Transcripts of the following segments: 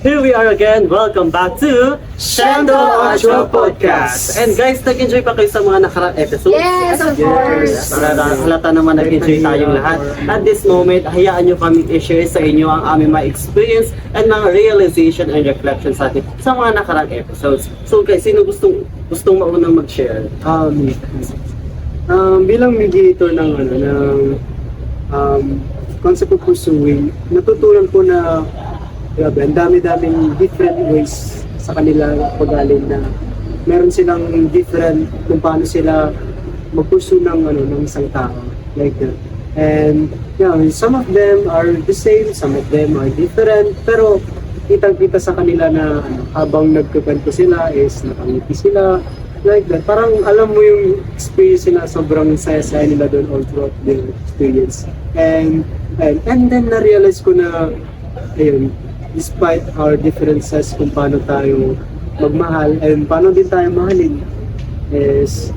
Here we are again. Welcome back to Shendo Audio Podcast. And guys, nag-enjoy pa kayo sa mga nakarang episodes? Yes, of course. Halata naman nag-enjoy tayong lahat. At this moment, hayaan nyo kami i-share sa inyo ang aming mga experience and mga realization and reflection sa atin sa mga nakarang episodes. So guys, sino gustong maunang mag-share? Bilang mediator ng concept of pursuing, natutunan ko na grabe, ang dami-daming different ways sa kanila pag-alim na meron silang different kung paano sila mag-pursue ng isang tao, like that. And yeah, some of them are the same, some of them are different, pero kitang-kita sa kanila na habang nagkukwento sila is nakangiti sila, like that. Parang alam mo yung experience nila, sobrang saya-saya nila doon all throughout their experience. And then na-realize ko na, ayun, despite our differences kung paano tayo magmahal and paano din tayo mahalin, is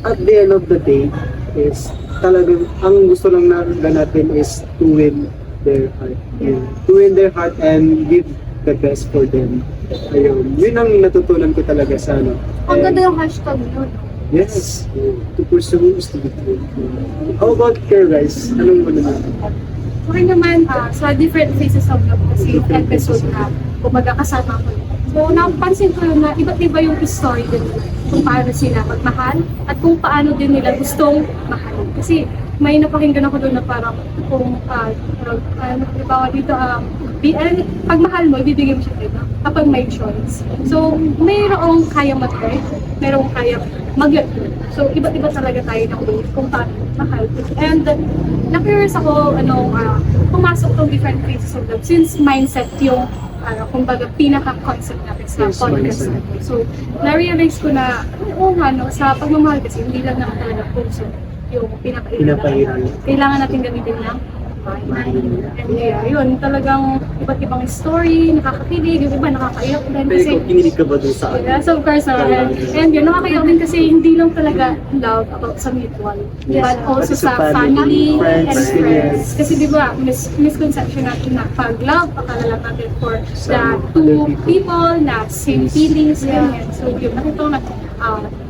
at the end of the day is talagang ang gusto lang natin is to win their heart. Yeah. To win their heart and give the best for them. Ayun, yun ang natutunan ko talaga sa Ang ganda yung hashtag yun. Yes, to pursue is to be true. How about your guys? Anong naman? Okay naman, sa different phases of love kasi yung episode na kumbaga kasama ko. So, napansin ko yun na iba't iba yung story din kung paano sila magmahal at kung paano din nila gustong mahalin. Kasi may napakinggan ako doon na parang kung halimbawa dito, pag mahal mo, ibibigay mo siya dito kapag may choice. So, mayroong kayang mag-hurt, mayroong kayang mag-let go. So, iba't iba talaga tayo ng way kung paano mahal. And na-curious ako, pumasok tong different phases of love since mindset yung kumbaga pinaka-concept natin sa podcast natin. So, na-realize ko na, sa pagmamahal kasi, hindi lang naman talaga puso yung pinapahirap. Kailangan natin gamitin ng mind. And yeah, yun, talagang iba't ibang story, nakakakilig, yung iba nakakaiyak din Pero kasi. ikaw, kinilig ka ba dun sa Yes, of course. And yun, nakakaiyak din kasi hindi lang talaga love about sa mutual, but also sa family and friends. Kasi di ba, misconception natin na pag love, akala lang natin for the two people na same feelings, ganyan. So yun, nakita ko na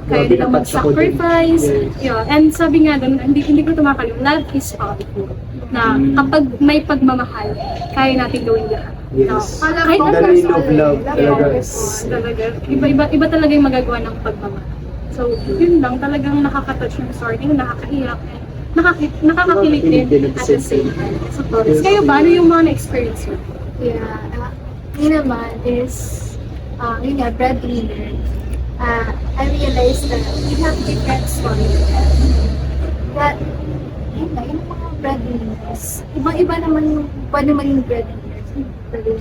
kaya nila mag-sacrifice. Yeah. And sabi nga doon, hindi ko tumakalimutan, love is powerful. Na kapag may pagmamahal, kaya natin gawin lahat. Yes. Kahit The reign of love talaga. talaga. Iba talaga yung magagawa ng pagmamahal. So, yun lang, talagang nakaka-touch yung story, nakakaiyak, nakakakilig din at the same time. So, kayo ba, ano yung mga na-experience mo? Yeah, yun naman is, yun nga, breadwinner. I realized that we have different stories. But, yun nga, yung mga breadwinners, ibang-iba naman yung pwede maging breadwinners. Pwede,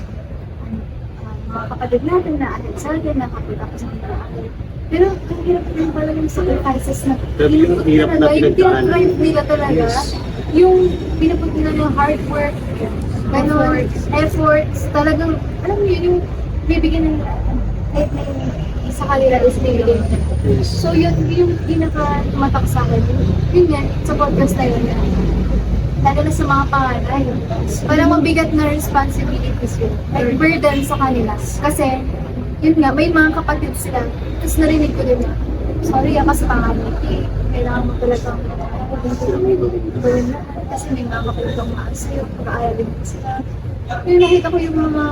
mga kapatid natin na atin sa atin, nakapit ako sa mga atin. Pero, ang hirap din pala yung sacrifices na Yung hirap na pinagdaanan. pinag-drive nila talaga. Yung pinapag nila yung hard work, ganun, efforts, talagang, alam mo yun, yung bibigyan ng kahit na yung sa kanila is bibigyan. So yun, yung pinaka-tumatak sa akin, yun yan, sa podcast na yun, lalo na sa mga panganay. Parang mabigat na responsibilities yun, like burden sa kanila. Kasi, yun nga, may mga kapatid sila, tapos narinig ko din na, sorry ako sa panganay, kailangan mo talagang burden na, kasi may mga kapatid maas sa'yo, pag-aayalin mo sila. Yung nakita ko yung mga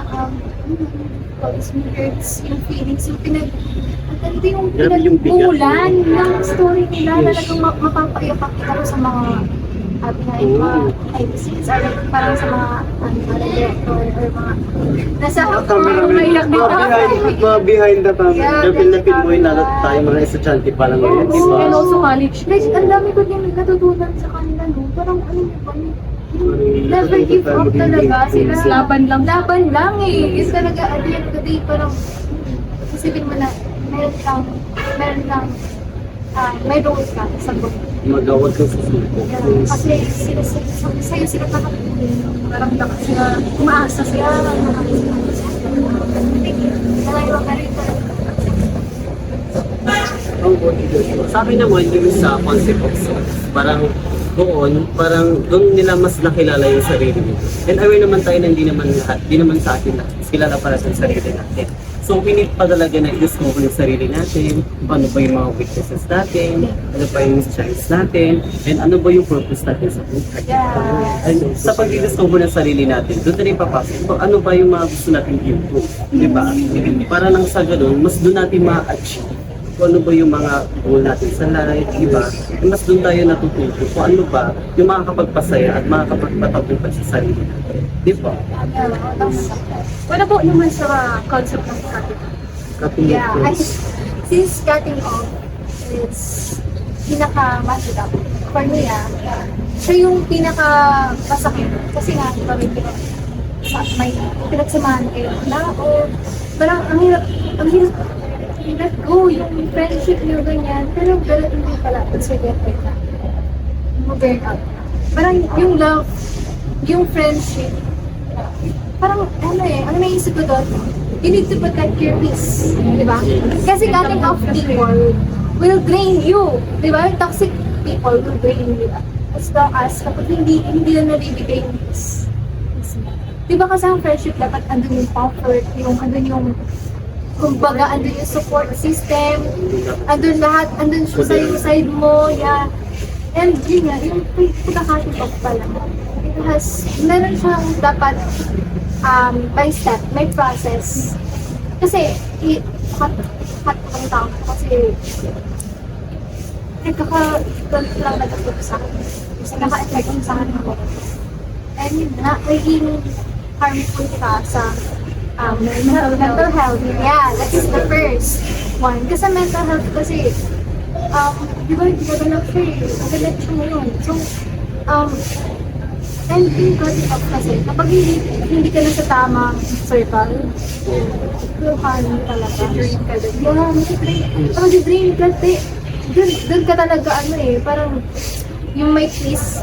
hurts, yung feelings, yung pinagmulan ng story nila, talagang mapapaiyak kita ko sa mga behind mga IPCs, or parang sa mga director, or mga nasa maiyak din Mga behind the camera. Napil-napil mo yung lalo tayo mga estudyante pa lang ngayon, di ba? And also college. Guys, ang dami ko din natutunan sa kanila, no? Parang ano ba, never give up talaga sila. Laban lang. Laban lang eh. Is talaga at the end of the day, parang isipin mo na may role ka sa buhay. Magawag ka sa suko. Kasi sa'yo sila nakatulong. Parang dapat sila, umaasa sila. Nalayo ka rin Sa akin naman, yung sa concept of self, parang doon, parang doon nila mas nakilala yung sarili nila. And aware naman tayo na hindi naman lahat, hindi naman sa atin lahat, kilala para sa sarili natin. So, we need pa talaga na i-discover yung sarili natin, ano ba yung mga weaknesses natin, ano ba yung strengths natin, and ano ba yung purpose natin sa buhay. And sa pag-discover ng sarili natin, doon na rin papasok kung ano ba yung mga gusto natin i-improve. Di ba? Para lang sa ganun, mas doon natin ma-achieve kung ano ba yung mga goal natin sa life, di ba? Mas doon tayo natututo kung ano ba yung makakapagpasaya at makakapagpatagumpay sa sarili natin. Di ba? Wala po naman sa concept ng cutting. Cutting Yeah, of I, fruits. since cutting off is pinaka-masarap for me, siya yung pinaka-masakit. Kasi nga, di ba, may pinagsamahan kayo na o parang ang hirap let go yung friendship niyo ganyan, pero ganun hindi pala it's forget na mag-burn out. Parang yung love, yung friendship, parang ano naisip ko doon, you need to protect your peace, di ba? Kasi cutting off people will drain you, di ba? Toxic people will drain you as long as kapag hindi na nabibigay yung peace. Di ba kasi ang friendship dapat andun yung comfort, andun yung kumbaga andun yung support system, andun lahat, andun siya sa side mo, yeah. And yun nga, yung pagkakating off pala, meron siyang dapat by step, may process. Kasi, hot ang tao ko kasi nagkaka-12 lang nagkakot sa akin. Kasi naka-effect sa akin ako. And yun na, naging harmful ka sa mental health. Yeah, that is the first one. Kasi mental health kasi, di ba, gaganap siya eh. Gaganap siya ngayon. So, and yung cutting off kasi, kapag hindi ka na sa tamang circle, harm talaga. Yeah, mag-drain kasi. Doon ka talaga parang yung may peace,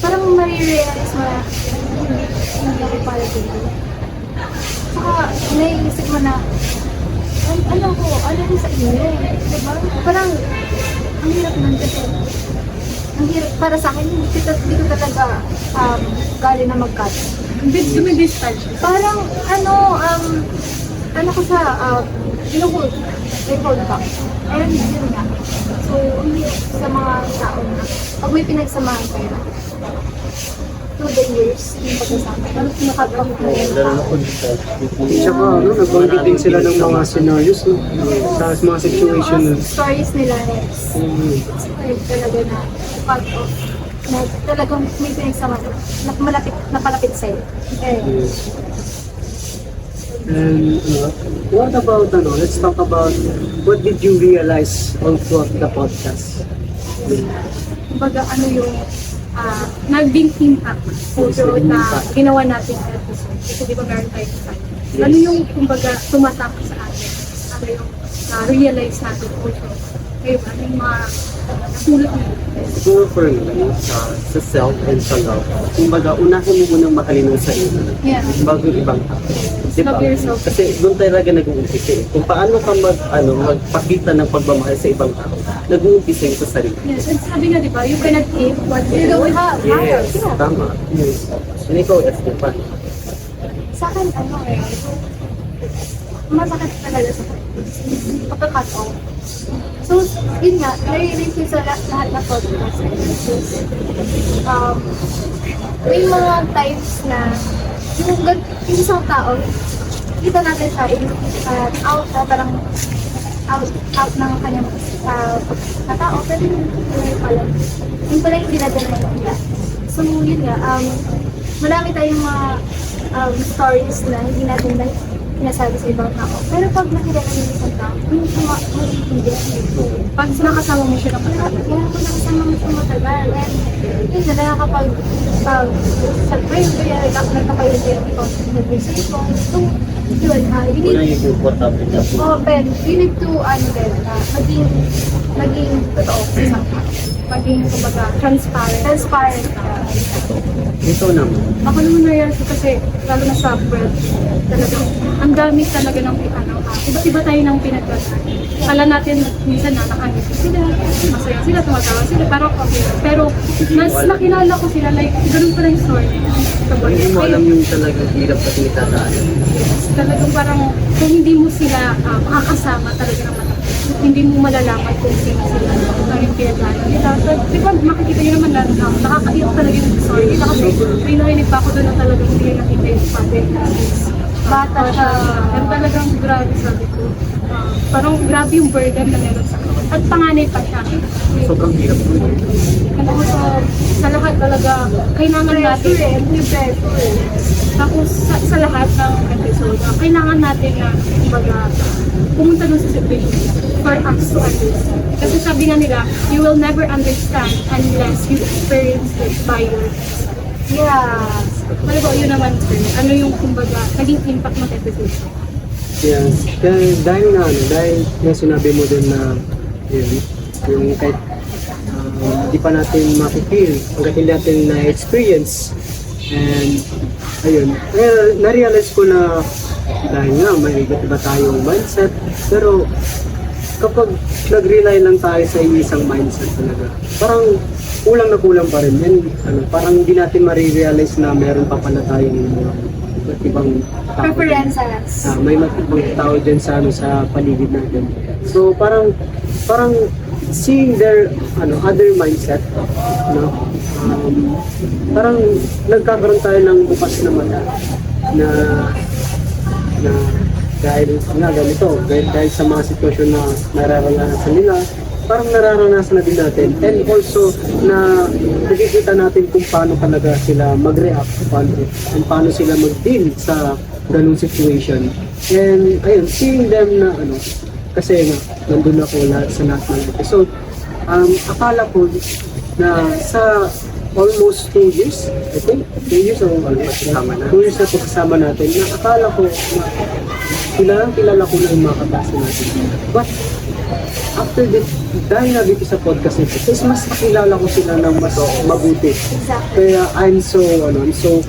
parang marirealize mo na hindi ako para dito. Saka naiisip mo na ano ko sa inyo, diba? Parang ang hirap nun kasi ang hirap para sa akin, hindi ko talaga galing na mag-cut. Dumidistance. Parang ko siya, may hold back. And yun nga. So, hindi sa mga tao na pag may pinagsamahan kayo, through the years, yung pagkasama, parang nakabang ko yung tao. Tsaka, nagbanggit din sila ng mga scenarios, no? Sa mga situation Yung na. mga stories nila is talaga na part of na talagang may pinagsamahan na palapit sa'yo. And what about, let's talk about what did you realize all throughout the podcast? Kumbaga yung naging impact so na ginawa natin sa episode. Kasi di ba meron tayo sa ano yung kumbaga tumatak sa atin. Ano yung realize natin also. Kayo ano yung mga nasulot mo. Siguro for me, sa self and sa love, kumbaga, unahin mo munang mahalin ang sarili Yeah. bago yung ibang tao. Diba? Love yourself. Kasi doon talaga nag-uumpisa eh. Kung paano ka magpakita ng pagmamahal sa ibang tao, nag-uumpisa yung sa sarili. Yes, and sabi nga di ba, you cannot give what you don't have. Yes, tama. Yes. And ikaw, Esteban. Sa akin, masakit talaga sa pagka-cut off. So, yun nga, nare-relate ko sa lahat na podcast. May mga times na yung isang tao, kita natin siya out ng kanyang na tao, pero yung pala, yung pala yung dinadala nila. So, yun nga, marami tayong mga stories na hindi natin sinasabi sa ibang tao. Pero pag nakilala mo yung isang tao, hindi siya maintindihan. Pag nakasama mo siya ng matagal. Kaya kung nakasama mo siya matagal, and yun na nakakapag surprise ko yan, nagkakapalit yung ikaw sa nag-research ko. So, yun, you Una need yung comfortable na po. Ben, you need to, maging totoo sa isang tao. Maging kumbaga transparent. Transparent ka. Ito naman. Ako naman na-realize ko kasi lalo na sa world, talagang ang dami talaga ng iba't iba tayo ng pinagdasal. Kala natin minsan nakakangiti sila, mas masaya sila, tumatawa sila, parang okay. Pero mas nakilala ko sila, like, ganun pa lang yung story. Hindi mo alam yung talagang hirap at nitadaan. Talagang parang kung hindi mo sila makakasama talaga naman, hindi mo malalaman kung sino sila, ano yung pinagdaanan nila. So, di ba makikita nyo naman na nakakaiyak talaga yung story nila kasi may narinig pa ako doon na talagang hindi na nakita yung father na bata siya. Pero talagang grabe sabi ko. Parang grabe yung burden na meron sa kanya. At panganay pa siya. Sobrang hirap mo. Ano ko sa lahat talaga, kailangan natin. Tapos sa lahat ng episode, kailangan natin na kumbaga, pumunta dun sa situation for us to understand. Kasi sabi nga nila, you will never understand unless you experience it by yourself. Yes. Ano ba yun naman, sir? Ano yung kumbaga, naging impact ng episode? Yes. Kaya dahil na sinabi mo din na yun, yung kahit hindi pa natin makikil, hanggang hindi natin na-experience. And ayun, kaya na-realize ko na dahil nga may iba tayong mindset, pero kapag nag-rely lang tayo sa isang mindset talaga, parang kulang na kulang pa rin. And, parang hindi natin marirealize na meron pa pala tayong iba't ibang tao. Preferences. May iba't ibang tao dyan sa paligid natin. So parang seeing their other mindset, parang nagkakaroon tayo ng bukas na mata na dahil nga ganito, dahil sa mga sitwasyon na nararanasan nila, parang nararanasan na din natin. And also na nakikita natin kung paano talaga sila mag-react and paano sila mag-deal sa ganung situation. And ayun, seeing them na kasi nga nandun ako sa lahat ng episode, akala ko na sa almost 2 years, I think 2 years o 2 years na kasama natin, na akala ko na kilala ko na yung mga kabasa natin. But after this, dahil na dito sa podcast nito, mas nakilala ko sila ng mas mabuti. Kaya I'm so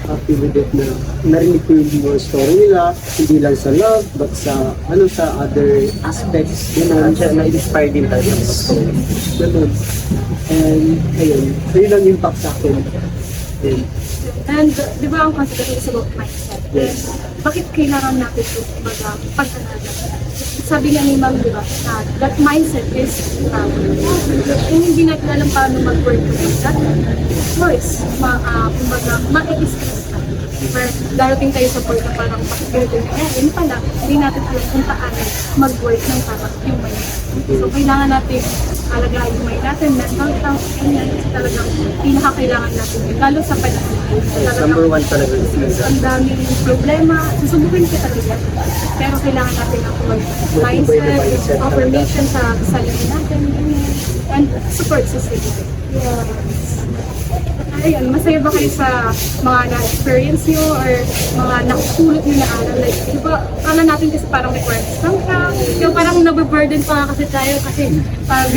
happy with it na narinig ko yung mga story nila, hindi lang sa love, but sa other aspects, Na-inspire din tayo sa mga story. ganun. And ayun, so yun ang impact sa akin. And di ba ang concept is about mindset? Yes. Bakit kailangan natin ito pag-anaga? Sabi nga ni Ma'am, di ba, that mindset is kung hindi natin alam paano mag-work with that choice, kumbaga, ma-express ka. Or darating tayo sa point na parang pakikirito na yun pala, hindi natin alam kung paano mag-work ng parang yung mindset. So, kailangan natin alagaan yung mind natin, mental health, ganyan, talagang pinakakailangan natin yun, lalo sa panahon. Number one talaga is mental. Ang daming problema, susubukin kita talaga. Pero kailangan natin ang mindset, affirmation sa sarili natin, and support system. Yes. Ayun, masaya ba kayo sa mga na-experience nyo or mga nakapulot nyo na aral? Like, di ba, kala natin kasi parang requirements lang ka. Yung parang nababurden pa nga kasi tayo kasi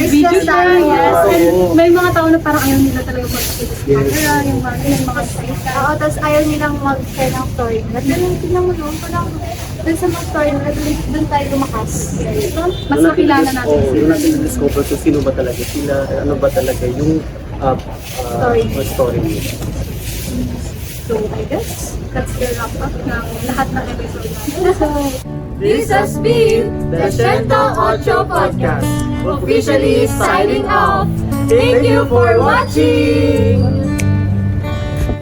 video siya. Yes. And may mga tao na parang ayaw nila talaga mag-skip sa camera, yung mga salita. Oo, tapos ayaw nilang mag-share ng story nila. Tingnan mo noon, parang dun sa mga story nila, dun tayo lumakas. Mas makilala natin Oo, sila. doon natin na-discover kung sino ba talaga sila, ano ba talaga yung story nila. So, I guess, that's the wrap-up ng lahat ng episode natin. So, This has been the Shento Ocho Podcast, officially signing off. Thank you for watching!